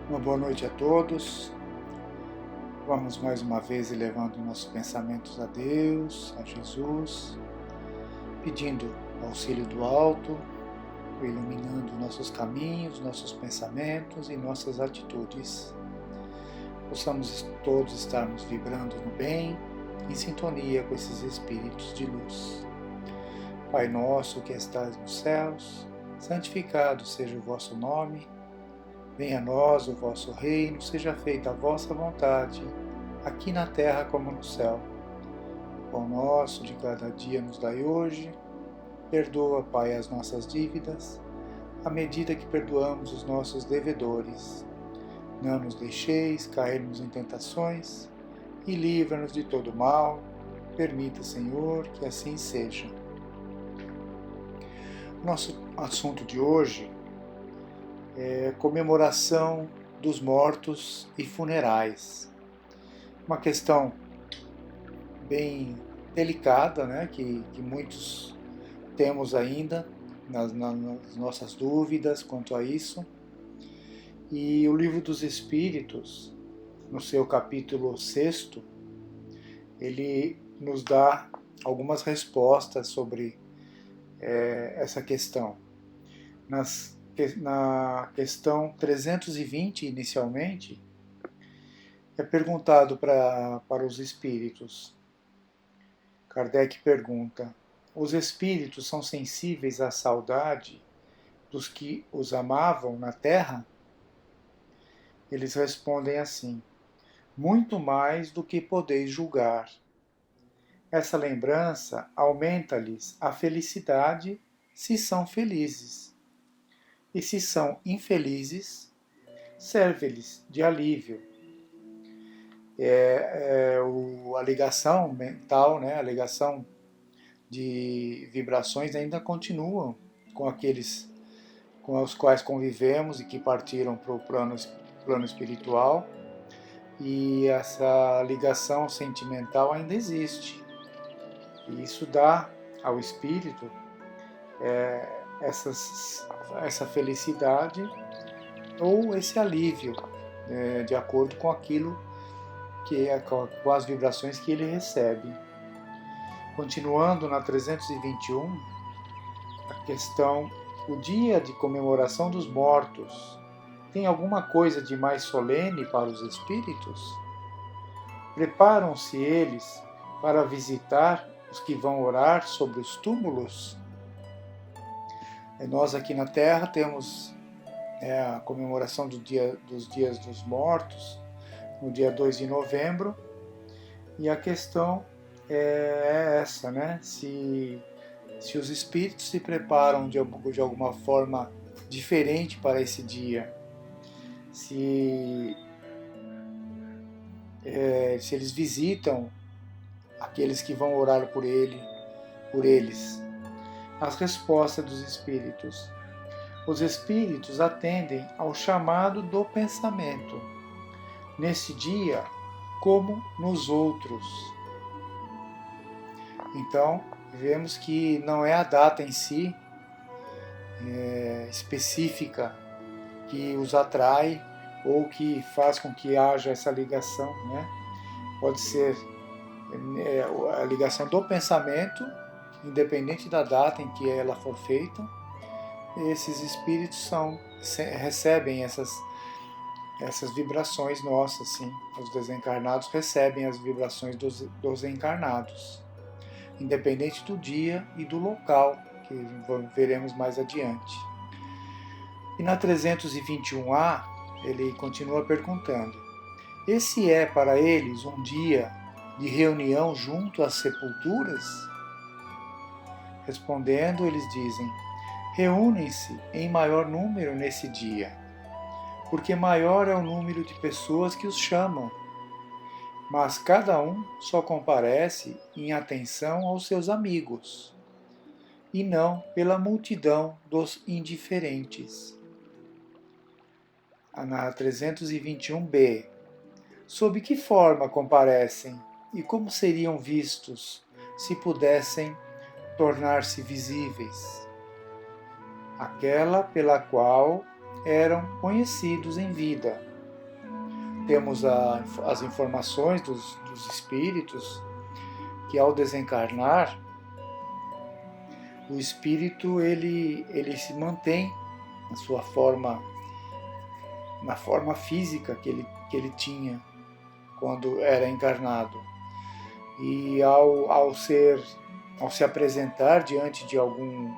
Uma boa noite a todos. Vamos mais uma vez elevando nossos pensamentos a Deus, a Jesus, pedindo o auxílio do alto, iluminando nossos caminhos, nossos pensamentos e nossas atitudes. Possamos todos estarmos vibrando no bem, em sintonia com esses espíritos de luz. Pai nosso que estás nos céus, santificado seja o vosso nome. Venha a nós o vosso reino, seja feita a vossa vontade, aqui na terra como no céu. O pão nosso de cada dia nos dai hoje. Perdoa, Pai, as nossas dívidas, à medida que perdoamos os nossos devedores. Não nos deixeis cairmos em tentações e livra-nos de todo mal. Permita, Senhor, que assim seja. Nosso assunto de hoje comemoração dos mortos e funerais. Uma questão bem delicada, né, que muitos temos ainda nas nossas dúvidas quanto a isso. E o Livro dos Espíritos, no seu capítulo 6º, ele nos dá algumas respostas sobre essa questão. Na questão 320, inicialmente, é perguntado para os espíritos. Kardec pergunta: os espíritos são sensíveis à saudade dos que os amavam na Terra? Eles respondem assim: muito mais do que podeis julgar. Essa lembrança aumenta-lhes a felicidade se são felizes. E se são infelizes, serve-lhes de alívio. A ligação mental, né, a ligação de vibrações ainda continuam com aqueles com os quais convivemos e que partiram para o plano espiritual, e essa ligação sentimental ainda existe. E isso dá ao espírito essa felicidade ou esse alívio, de acordo com aquilo com as vibrações que ele recebe. Continuando na 321, a questão: o dia de comemoração dos mortos tem alguma coisa de mais solene para os espíritos? Preparam-se eles para visitar os que vão orar sobre os túmulos? Nós aqui na Terra temos a comemoração dos Dias dos Mortos, no dia 2 de novembro, e a questão é essa, né? Se os espíritos se preparam de alguma forma diferente para esse dia, se eles visitam aqueles que vão orar por eles. As respostas dos espíritos: os espíritos atendem ao chamado do pensamento, nesse dia como nos outros. Então, vemos que não é a data em si específica que os atrai ou que faz com que haja essa ligação, né? Pode ser a ligação do pensamento, independente da data em que ela for feita. Esses espíritos recebem essas vibrações nossas, sim. Os desencarnados recebem as vibrações dos encarnados, independente do dia e do local, que veremos mais adiante. E na 321A, ele continua perguntando: esse é para eles um dia de reunião junto às sepulturas? Respondendo, eles dizem: reúnem-se em maior número nesse dia, porque maior é o número de pessoas que os chamam, mas cada um só comparece em atenção aos seus amigos, e não pela multidão dos indiferentes. Na 321b, sob que forma comparecem e como seriam vistos se pudessem tornar-se visíveis? Aquela pela qual eram conhecidos em vida, temos as informações dos espíritos que ao desencarnar, o espírito ele se mantém na sua forma, na forma física que ele tinha quando era encarnado. E ao se apresentar diante de algum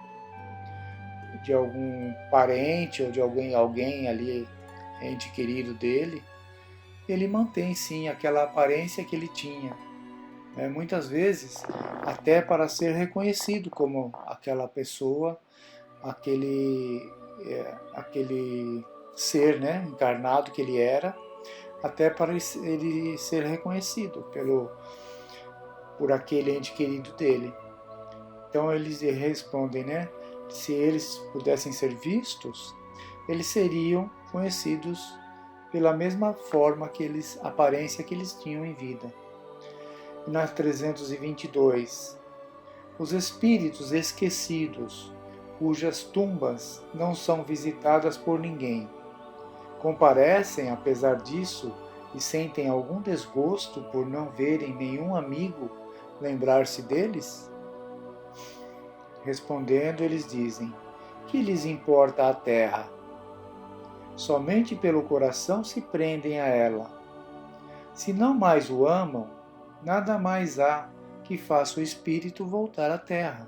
parente ou de alguém ali, ente querido dele, ele mantém sim aquela aparência que ele tinha. Muitas vezes até para ser reconhecido como aquela pessoa, aquele ser, encarnado que ele era, até para ele ser reconhecido por aquele ente querido dele. Então eles respondem, se eles pudessem ser vistos, eles seriam conhecidos pela mesma forma aparência que eles tinham em vida. E na 322, os espíritos esquecidos, cujas tumbas não são visitadas por ninguém, comparecem apesar disso e sentem algum desgosto por não verem nenhum amigo lembrar-se deles? Respondendo, eles dizem: que lhes importa a terra? Somente pelo coração se prendem a ela. Se não mais o amam, nada mais há que faça o espírito voltar à terra.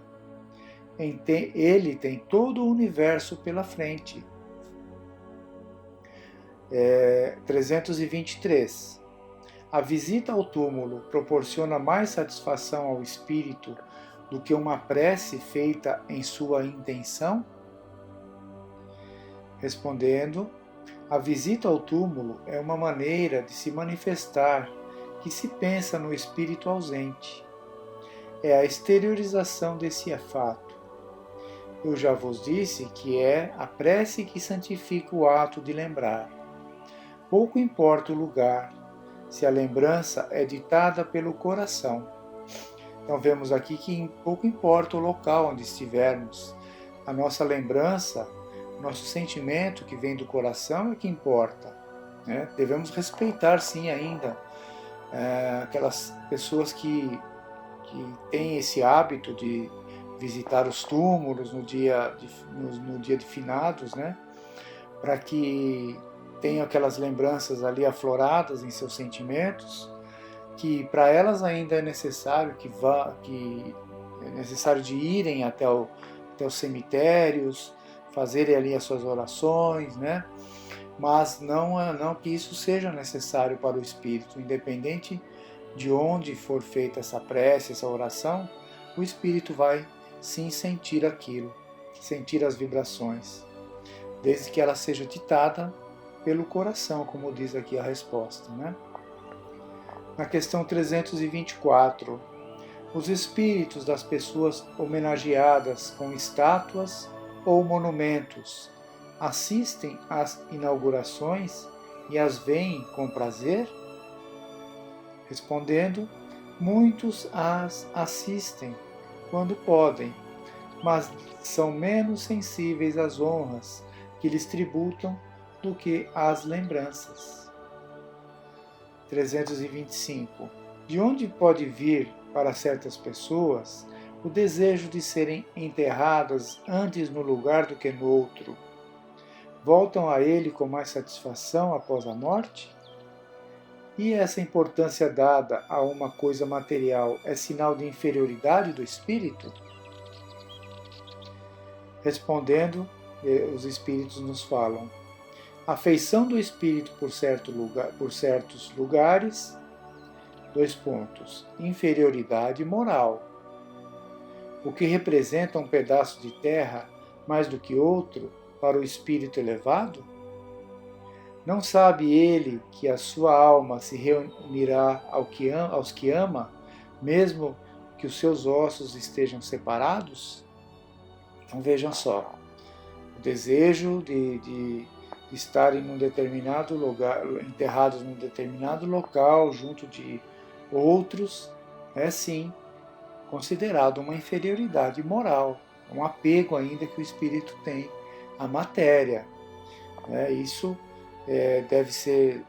Ele tem todo o universo pela frente. 323. A visita ao túmulo proporciona mais satisfação ao espírito do que uma prece feita em sua intenção? Respondendo, a visita ao túmulo é uma maneira de se manifestar que se pensa no espírito ausente. É a exteriorização desse fato. Eu já vos disse que é a prece que santifica o ato de lembrar. Pouco importa o lugar, se a lembrança é ditada pelo coração. Então vemos aqui que pouco importa o local onde estivermos. A nossa lembrança, nosso sentimento que vem do coração é que importa. Devemos respeitar sim ainda aquelas pessoas que têm esse hábito de visitar os túmulos no dia de finados, para que tenham aquelas lembranças ali afloradas em seus sentimentos, que para elas ainda é necessário de irem até os cemitérios, fazerem ali as suas orações, mas não que isso seja necessário para o espírito, independente de onde for feita essa prece, essa oração, o espírito vai sim sentir aquilo, sentir as vibrações, desde que ela seja ditada pelo coração, como diz aqui a resposta. Na questão 324, os espíritos das pessoas homenageadas com estátuas ou monumentos assistem às inaugurações e as veem com prazer? Respondendo, muitos as assistem quando podem, mas são menos sensíveis às honras que lhes tributam do que às lembranças. 325. De onde pode vir para certas pessoas o desejo de serem enterradas antes no lugar do que no outro? Voltam a ele com mais satisfação após a morte? E essa importância dada a uma coisa material é sinal de inferioridade do espírito? Respondendo, os espíritos nos falam: a afeição do espírito por certos lugares, inferioridade moral. O que representa um pedaço de terra mais do que outro para o espírito elevado? Não sabe ele que a sua alma se reunirá aos que ama, mesmo que os seus ossos estejam separados? Então vejam só, o desejo de estarem num determinado lugar, enterrados num determinado local, junto de outros, é sim considerado uma inferioridade moral, um apego ainda que o espírito tem à matéria. Isso deve ser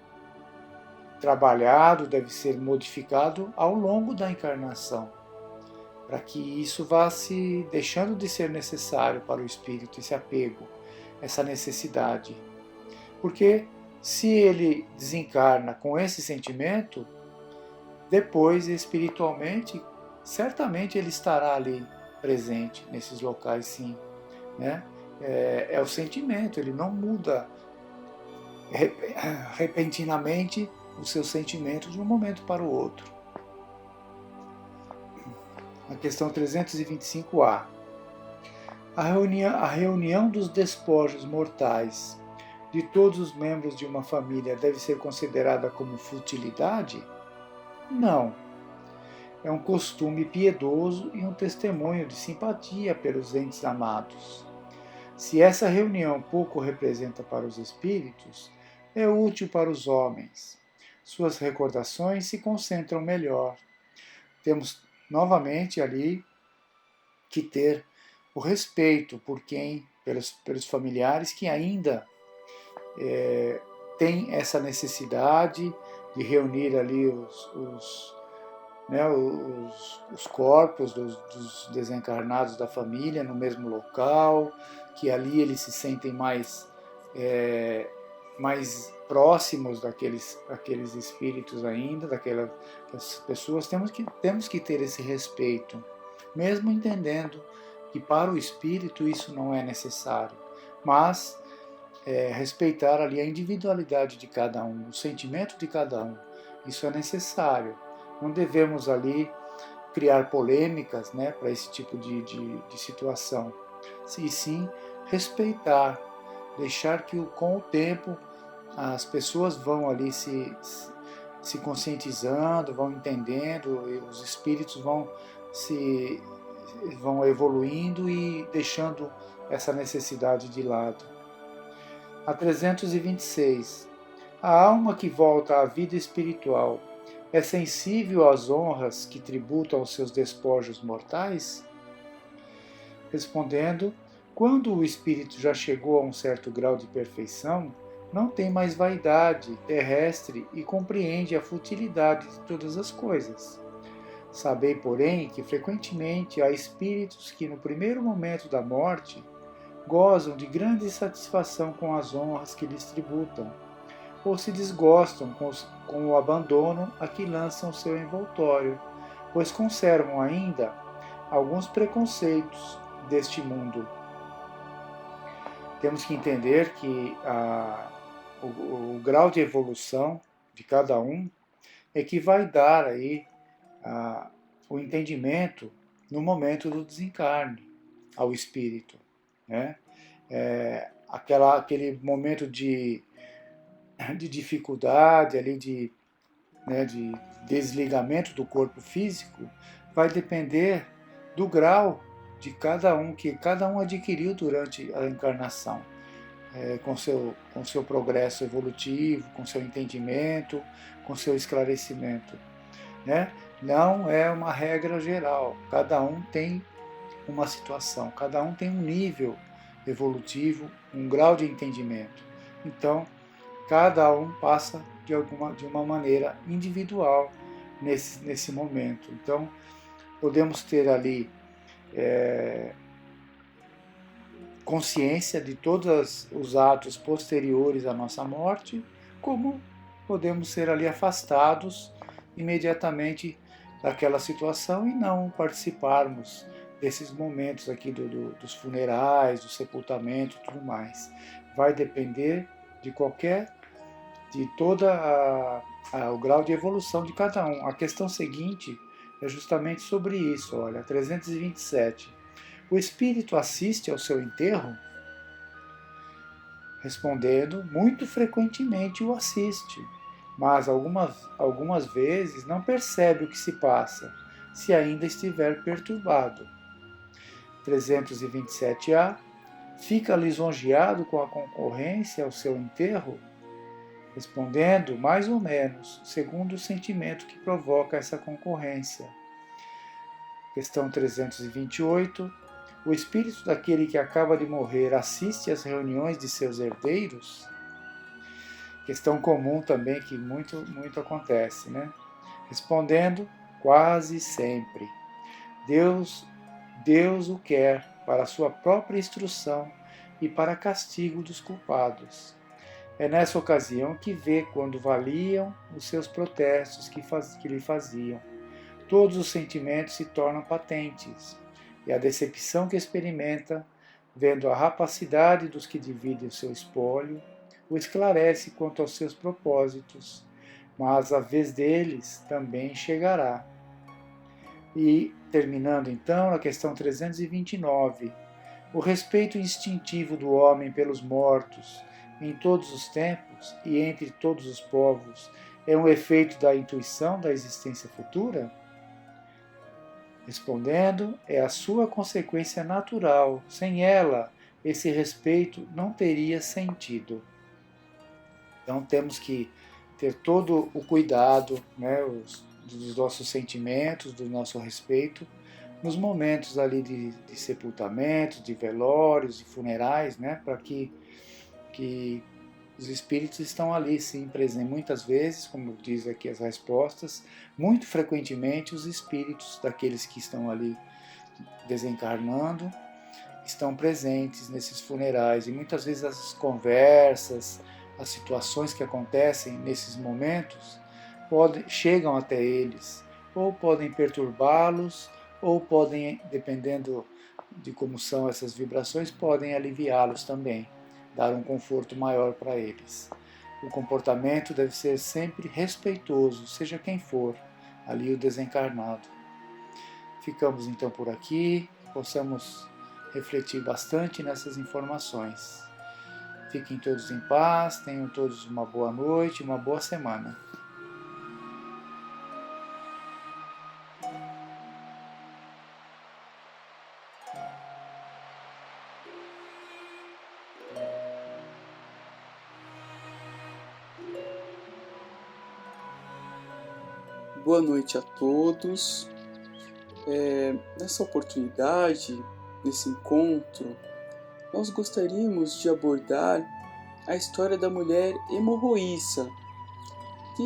trabalhado, deve ser modificado ao longo da encarnação, para que isso vá se deixando de ser necessário para o espírito, esse apego, essa necessidade. Porque se ele desencarna com esse sentimento, depois espiritualmente, certamente ele estará ali presente nesses locais, sim, né? É o sentimento, ele não muda repentinamente o seu sentimento de um momento para o outro. A questão 325A. A reunião dos despojos mortais de todos os membros de uma família deve ser considerada como futilidade? Não. É um costume piedoso e um testemunho de simpatia pelos entes amados. Se essa reunião pouco representa para os espíritos, é útil para os homens. Suas recordações se concentram melhor. Temos novamente ali que ter o respeito por pelos familiares que ainda têm essa necessidade de reunir ali os corpos dos desencarnados da família no mesmo local, que ali eles se sentem mais próximos daqueles espíritos ainda, daquelas pessoas. Temos que ter esse respeito, mesmo entendendo que para o espírito isso não é necessário, mas respeitar ali a individualidade de cada um, o sentimento de cada um, isso é necessário. Não devemos ali criar polêmicas, né, para esse tipo de situação. E sim respeitar, deixar que com o tempo as pessoas vão ali se conscientizando, vão entendendo, e os espíritos vão evoluindo e deixando essa necessidade de lado. A 326. A alma que volta à vida espiritual é sensível às honras que tributa aos seus despojos mortais? Respondendo, quando o espírito já chegou a um certo grau de perfeição, não tem mais vaidade terrestre e compreende a futilidade de todas as coisas. Sabei, porém, que frequentemente há espíritos que, no primeiro momento da morte, gozam de grande satisfação com as honras que lhes tributam, ou se desgostam com o abandono a que lançam seu envoltório, pois conservam ainda alguns preconceitos deste mundo. Temos que entender que o grau de evolução de cada um é que vai dar aí o entendimento no momento do desencarne ao espírito, né? Aquele momento de dificuldade ali de desligamento do corpo físico vai depender do grau de cada um que cada um adquiriu durante a encarnação, com seu progresso evolutivo, com seu entendimento, com seu esclarecimento, né? Não é uma regra geral, cada um tem uma situação, cada um tem um nível evolutivo, um grau de entendimento. Então, cada um passa de uma maneira individual nesse momento. Então, podemos ter ali consciência de todos os atos posteriores à nossa morte, como podemos ser ali afastados imediatamente daquela situação e não participarmos desses momentos aqui dos funerais, do sepultamento e tudo mais. Vai depender de toda o grau de evolução de cada um. A questão seguinte é justamente sobre isso, olha, 327. O espírito assiste ao seu enterro? Respondendo, muito frequentemente o assiste, mas algumas vezes não percebe o que se passa, se ainda estiver perturbado. 327A. Fica lisonjeado com a concorrência ao seu enterro? Respondendo, mais ou menos, segundo o sentimento que provoca essa concorrência. Questão 328. O espírito daquele que acaba de morrer assiste às reuniões de seus herdeiros? Questão comum também que muito acontece, né? Respondendo, quase sempre. Deus o quer para a sua própria instrução e para castigo dos culpados. É nessa ocasião que vê quando valiam os seus protestos que lhe faziam. Todos os sentimentos se tornam patentes, e a decepção que experimenta, vendo a rapacidade dos que dividem o seu espólio, o esclarece quanto aos seus propósitos, mas a vez deles também chegará. E, terminando então, na questão 329, o respeito instintivo do homem pelos mortos, em todos os tempos e entre todos os povos, é um efeito da intuição da existência futura? Respondendo, é a sua consequência natural. Sem ela, esse respeito não teria sentido. Então temos que ter todo o cuidado, né, dos nossos sentimentos, do nosso respeito, nos momentos ali de sepultamento, de velórios, de funerais, né, para que os espíritos estão ali, sim, presentes. Muitas vezes, como diz aqui as respostas, muito frequentemente os espíritos daqueles que estão ali desencarnando estão presentes nesses funerais. E muitas vezes as conversas, as situações que acontecem nesses momentos chegam até eles, ou podem perturbá-los, ou podem, dependendo de como são essas vibrações, podem aliviá-los também, dar um conforto maior para eles. O comportamento deve ser sempre respeitoso, seja quem for ali o desencarnado. Ficamos então por aqui, possamos refletir bastante nessas informações. Fiquem todos em paz, tenham todos uma boa noite, uma boa semana. Boa noite a todos. Nessa oportunidade, nesse encontro, nós gostaríamos de abordar a história da mulher hemorroíça, que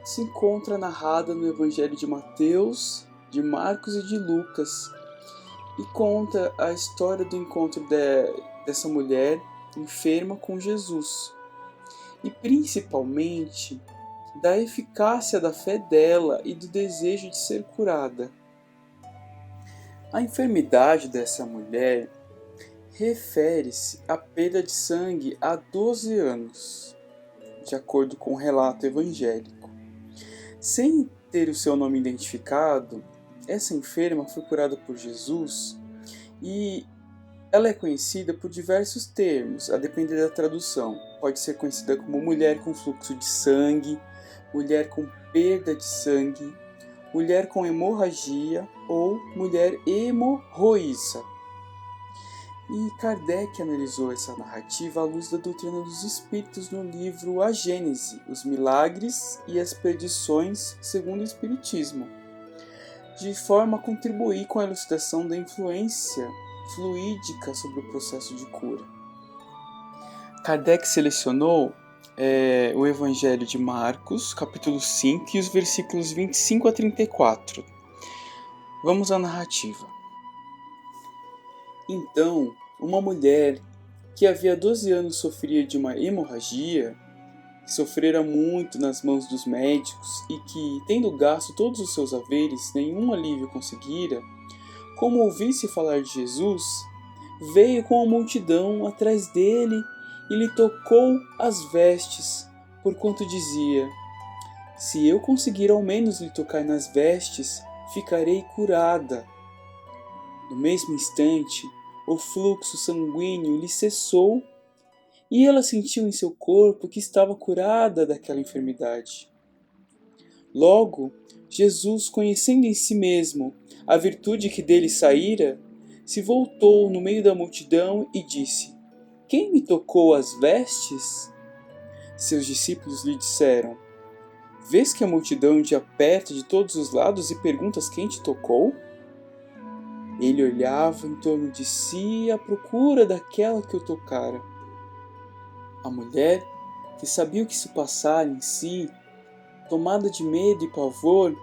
se encontra narrada no Evangelho de Mateus, de Marcos e de Lucas, e conta a história do encontro dessa mulher enferma com Jesus, e principalmente da eficácia da fé dela e do desejo de ser curada. A enfermidade dessa mulher refere-se à perda de sangue há 12 anos, de acordo com o relato evangélico. Sem ter o seu nome identificado, essa enferma foi curada por Jesus e ela é conhecida por diversos termos, a depender da tradução. Pode ser conhecida como mulher com fluxo de sangue, mulher com perda de sangue, mulher com hemorragia ou mulher hemorroíça. E Kardec analisou essa narrativa à luz da doutrina dos espíritos no livro A Gênese, os milagres e as perdições segundo o Espiritismo, de forma a contribuir com a elucidação da influência fluídica sobre o processo de cura. Kardec selecionou o Evangelho de Marcos, capítulo 5, e os versículos 25 a 34. Vamos à narrativa. Então, uma mulher que havia 12 anos sofria de uma hemorragia, que sofrera muito nas mãos dos médicos e que, tendo gasto todos os seus haveres, nenhum alívio conseguira, como ouvisse falar de Jesus, veio com a multidão atrás dele e lhe tocou as vestes, porquanto dizia: se eu conseguir ao menos lhe tocar nas vestes, ficarei curada. No mesmo instante, o fluxo sanguíneo lhe cessou e ela sentiu em seu corpo que estava curada daquela enfermidade. Logo, Jesus, conhecendo em si mesmo a virtude que dele saíra, se voltou no meio da multidão e disse: quem me tocou as vestes? Seus discípulos lhe disseram: vês que a multidão te aperta de todos os lados e perguntas quem te tocou? Ele olhava em torno de si à procura daquela que o tocara. A mulher, que sabia o que se passara em si, tomada de medo e pavor,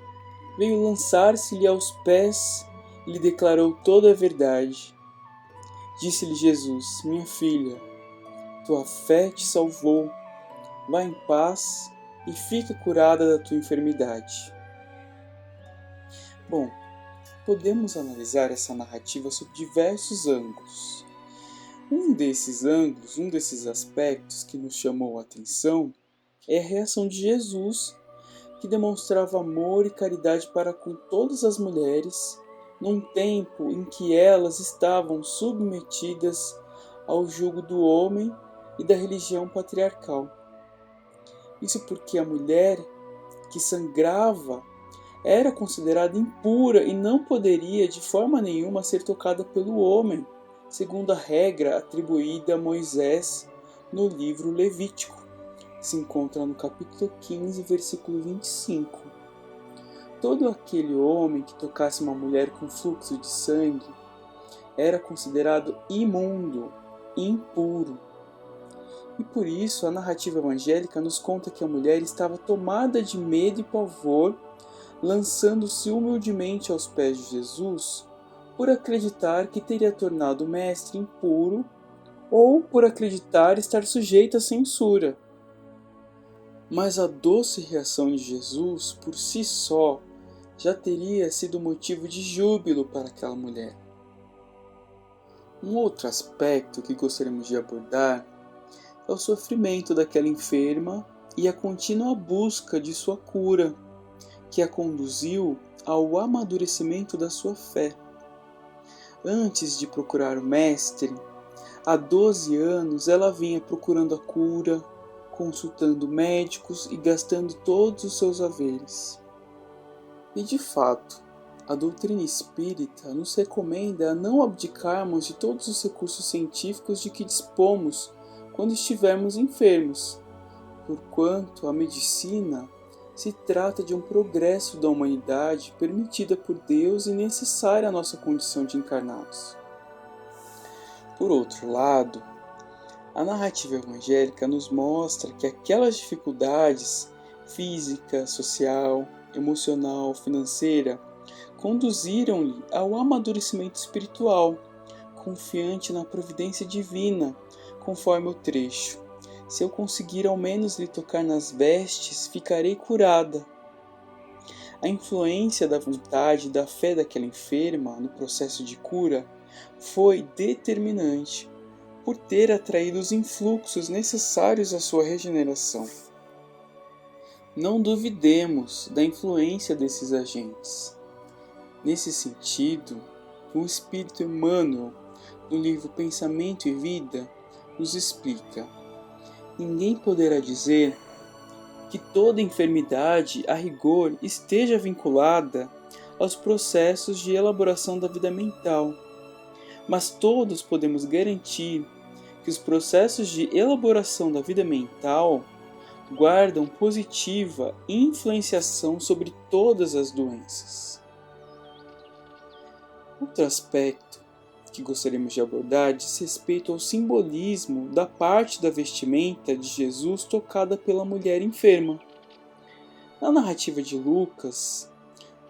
veio lançar-se-lhe aos pés e lhe declarou toda a verdade. Disse-lhe Jesus: Minha filha, tua fé te salvou. Vá em paz e fica curada da tua enfermidade. Bom, podemos analisar essa narrativa sob diversos ângulos. Um desses aspectos que nos chamou a atenção é a reação de Jesus, que demonstrava amor e caridade para com todas as mulheres, num tempo em que elas estavam submetidas ao jugo do homem e da religião patriarcal. Isso porque a mulher que sangrava era considerada impura e não poderia de forma nenhuma ser tocada pelo homem, segundo a regra atribuída a Moisés no livro Levítico, que se encontra no capítulo 15, versículo 25. Todo aquele homem que tocasse uma mulher com fluxo de sangue era considerado imundo, impuro. E por isso a narrativa evangélica nos conta que a mulher estava tomada de medo e pavor, lançando-se humildemente aos pés de Jesus, por acreditar que teria tornado o mestre impuro ou por acreditar estar sujeita à censura. Mas a doce reação de Jesus, por si só, já teria sido motivo de júbilo para aquela mulher. Um outro aspecto que gostaríamos de abordar é o sofrimento daquela enferma e a contínua busca de sua cura, que a conduziu ao amadurecimento da sua fé. Antes de procurar o Mestre, há 12 anos ela vinha procurando a cura, consultando médicos e gastando todos os seus haveres. E de fato, a doutrina espírita nos recomenda a não abdicarmos de todos os recursos científicos de que dispomos quando estivermos enfermos, porquanto a medicina se trata de um progresso da humanidade permitida por Deus e necessária à nossa condição de encarnados. Por outro lado, a narrativa evangélica nos mostra que aquelas dificuldades física, social, emocional, financeira conduziram-lhe ao amadurecimento espiritual, confiante na providência divina, conforme o trecho. Se eu conseguir ao menos lhe tocar nas vestes, ficarei curada. A influência da vontade e da fé daquela enferma no processo de cura foi determinante, por ter atraído os influxos necessários à sua regeneração. Não duvidemos da influência desses agentes. Nesse sentido, o Espírito Emmanuel, no livro Pensamento e Vida, nos explica: ninguém poderá dizer que toda enfermidade, a rigor, esteja vinculada aos processos de elaboração da vida mental, mas todos podemos garantir que os processos de elaboração da vida mental guardam positiva influenciação sobre todas as doenças. Outro aspecto que gostaríamos de abordar diz respeito ao simbolismo da parte da vestimenta de Jesus tocada pela mulher enferma. Na narrativa de Lucas,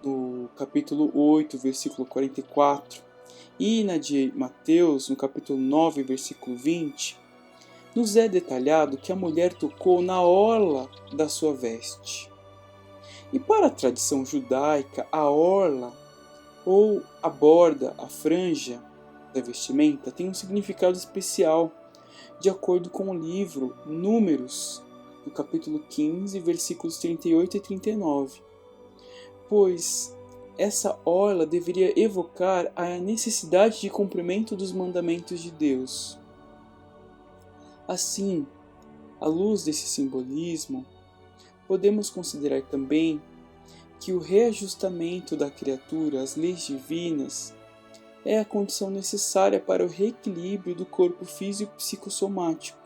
no capítulo 8, versículo 44, e na de Mateus, no capítulo 9, versículo 20, nos é detalhado que a mulher tocou na orla da sua veste. E para a tradição judaica, a orla, ou a borda, a franja da vestimenta, tem um significado especial, de acordo com o livro Números, no capítulo 15, versículos 38 e 39, pois essa orla deveria evocar a necessidade de cumprimento dos mandamentos de Deus. Assim, à luz desse simbolismo, podemos considerar também que o reajustamento da criatura às leis divinas é a condição necessária para o reequilíbrio do corpo físico e psicossomático.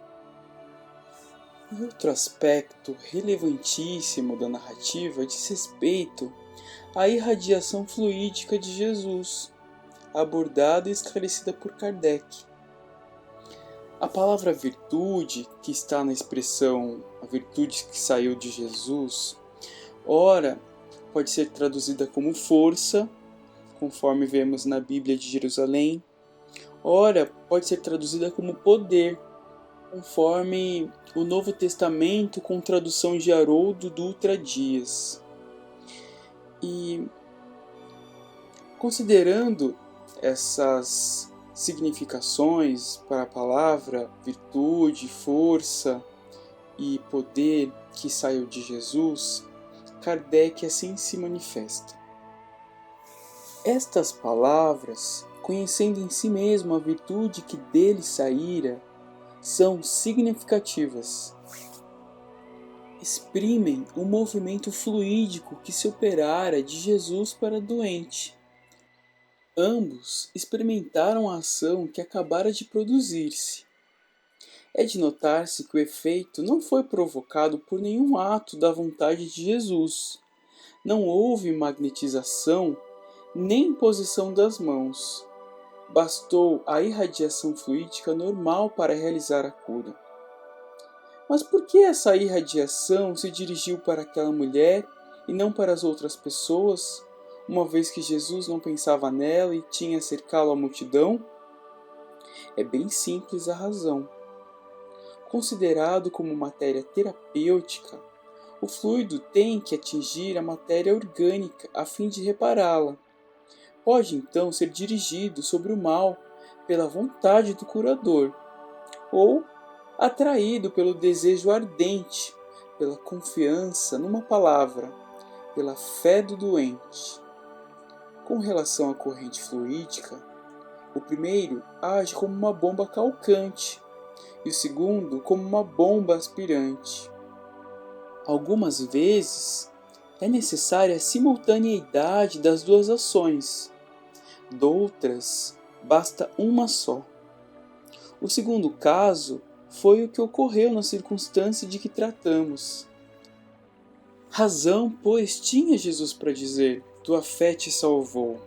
Outro aspecto relevantíssimo da narrativa diz respeito à irradiação fluídica de Jesus, abordada e esclarecida por Kardec. A palavra virtude, que está na expressão a virtude que saiu de Jesus, ora pode ser traduzida como força, conforme vemos na Bíblia de Jerusalém, ora pode ser traduzida como poder, conforme o Novo Testamento com tradução de Haroldo Dutra Dias. E considerando essas significações para a palavra virtude, força e poder que saiu de Jesus, Kardec assim se manifesta. Estas palavras, conhecendo em si mesmo a virtude que dele saíra, são significativas. Exprimem o movimento fluídico que se operara de Jesus para a doente. Ambos experimentaram a ação que acabara de produzir-se. É de notar-se que o efeito não foi provocado por nenhum ato da vontade de Jesus. Não houve magnetização nem imposição das mãos. Bastou a irradiação fluídica normal para realizar a cura. Mas por que essa irradiação se dirigiu para aquela mulher e não para as outras pessoas, uma vez que Jesus não pensava nela e tinha a cercá-lo a multidão? É bem simples a razão. Considerado como matéria terapêutica, o fluido tem que atingir a matéria orgânica a fim de repará-la. Pode então ser dirigido sobre o mal pela vontade do curador, ou atraído pelo desejo ardente, pela confiança numa palavra, pela fé do doente. Com relação à corrente fluídica, o primeiro age como uma bomba calcante e o segundo como uma bomba aspirante. Algumas vezes é necessária a simultaneidade das duas ações, doutras basta uma só. O segundo caso foi o que ocorreu na circunstância de que tratamos. Razão, pois, tinha Jesus para dizer: tua fé te salvou.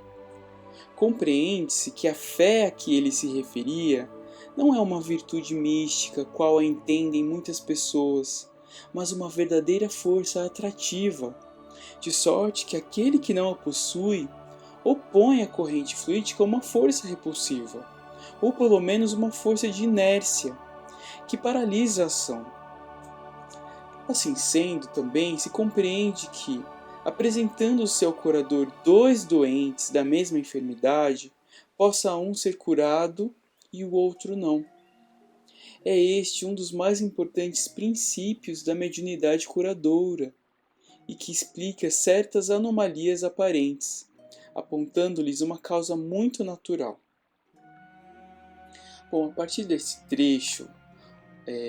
Compreende-se que a fé a que ele se referia não é uma virtude mística, qual a entendem muitas pessoas, mas uma verdadeira força atrativa, de sorte que aquele que não a possui opõe à corrente fluídica uma força repulsiva, ou pelo menos uma força de inércia, que paralisa a ação. Assim sendo, também se compreende que, apresentando-se ao curador dois doentes da mesma enfermidade, possa um ser curado e o outro não. É este um dos mais importantes princípios da mediunidade curadora, e que explica certas anomalias aparentes, apontando-lhes uma causa muito natural. Bom, a partir desse trecho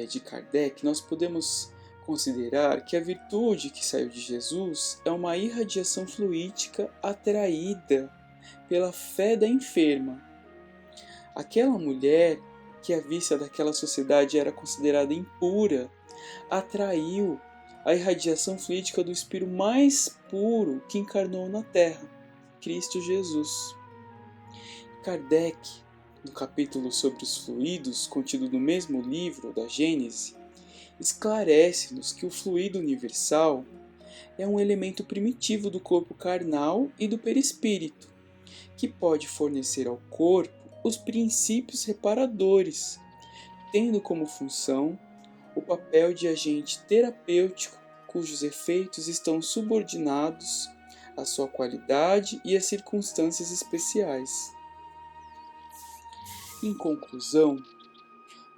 de Kardec, nós podemos considerar que a virtude que saiu de Jesus é uma irradiação fluídica atraída pela fé da enferma. Aquela mulher, que à vista daquela sociedade era considerada impura, atraiu a irradiação fluídica do Espírito mais puro que encarnou na Terra, Cristo Jesus. Kardec, no capítulo sobre os fluidos, contido no mesmo livro da Gênese, esclarece-nos que o fluido universal é um elemento primitivo do corpo carnal e do perispírito, que pode fornecer ao corpo os princípios reparadores, tendo como função o papel de agente terapêutico cujos efeitos estão subordinados à sua qualidade e às circunstâncias especiais. Em conclusão,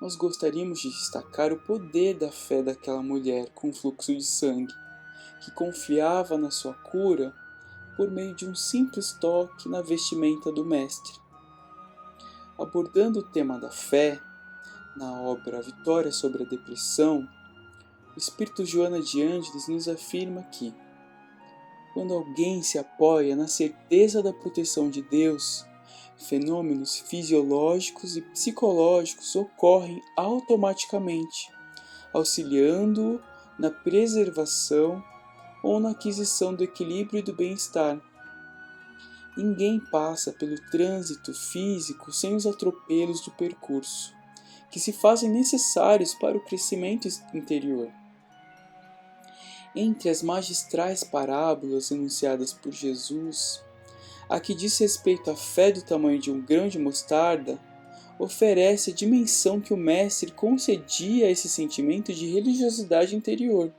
nós gostaríamos de destacar o poder da fé daquela mulher com fluxo de sangue, que confiava na sua cura por meio de um simples toque na vestimenta do Mestre. Abordando o tema da fé, na obra Vitória sobre a Depressão, o espírito Joana de Ângeles nos afirma que, quando alguém se apoia na certeza da proteção de Deus, fenômenos fisiológicos e psicológicos ocorrem automaticamente, auxiliando-o na preservação ou na aquisição do equilíbrio e do bem-estar. Ninguém passa pelo trânsito físico sem os atropelos do percurso, que se fazem necessários para o crescimento interior. Entre as magistrais parábolas enunciadas por Jesus, a que diz respeito à fé do tamanho de um grão de mostarda, oferece a dimensão que o Mestre concedia a esse sentimento de religiosidade interior.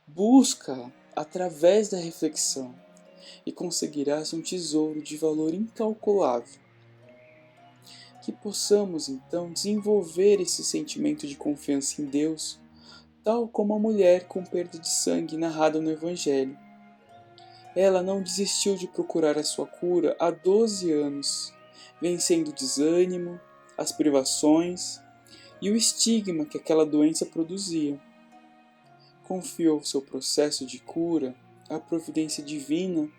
Busca através da reflexão e conseguirás um tesouro de valor incalculável. Que possamos então desenvolver esse sentimento de confiança em Deus, tal como a mulher com perda de sangue narrada no Evangelho. Ela não desistiu de procurar a sua cura há 12 anos, vencendo o desânimo, as privações e o estigma que aquela doença produzia. Confiou seu processo de cura à providência divina,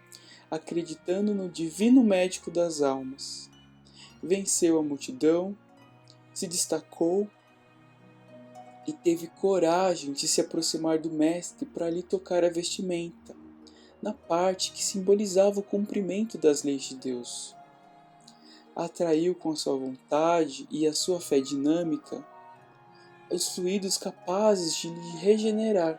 acreditando no divino médico das almas. Venceu a multidão, se destacou e teve coragem de se aproximar do Mestre para lhe tocar a vestimenta, na parte que simbolizava o cumprimento das leis de Deus. Atraiu com a sua vontade e a sua fé dinâmica os fluidos capazes de lhe regenerar.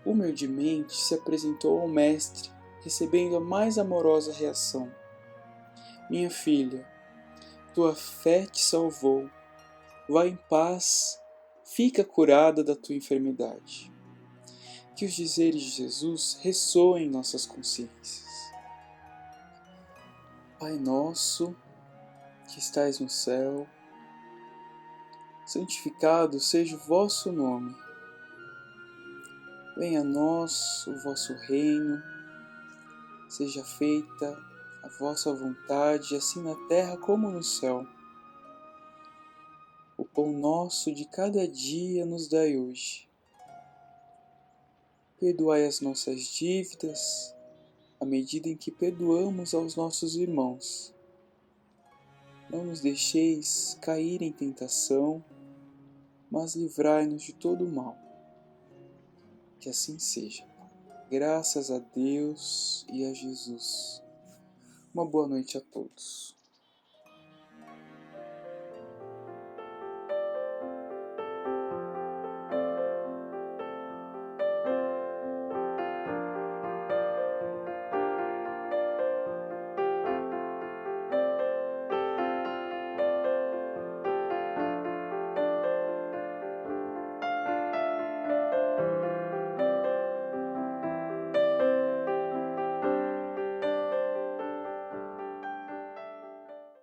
Humildemente se apresentou ao Mestre, recebendo a mais amorosa reação. Minha filha, tua fé te salvou. Vá em paz, fica curada da tua enfermidade. Que os dizeres de Jesus ressoem em nossas consciências. Pai nosso, que estais no céu, santificado seja o vosso nome. Venha a nós o vosso reino, seja feita a vossa vontade, assim na terra como no céu. O pão nosso de cada dia nos dai hoje. Perdoai as nossas dívidas, à medida em que perdoamos aos nossos irmãos. Não nos deixeis cair em tentação, mas livrai-nos de todo o mal. Que assim seja. Graças a Deus e a Jesus. Uma boa noite a todos.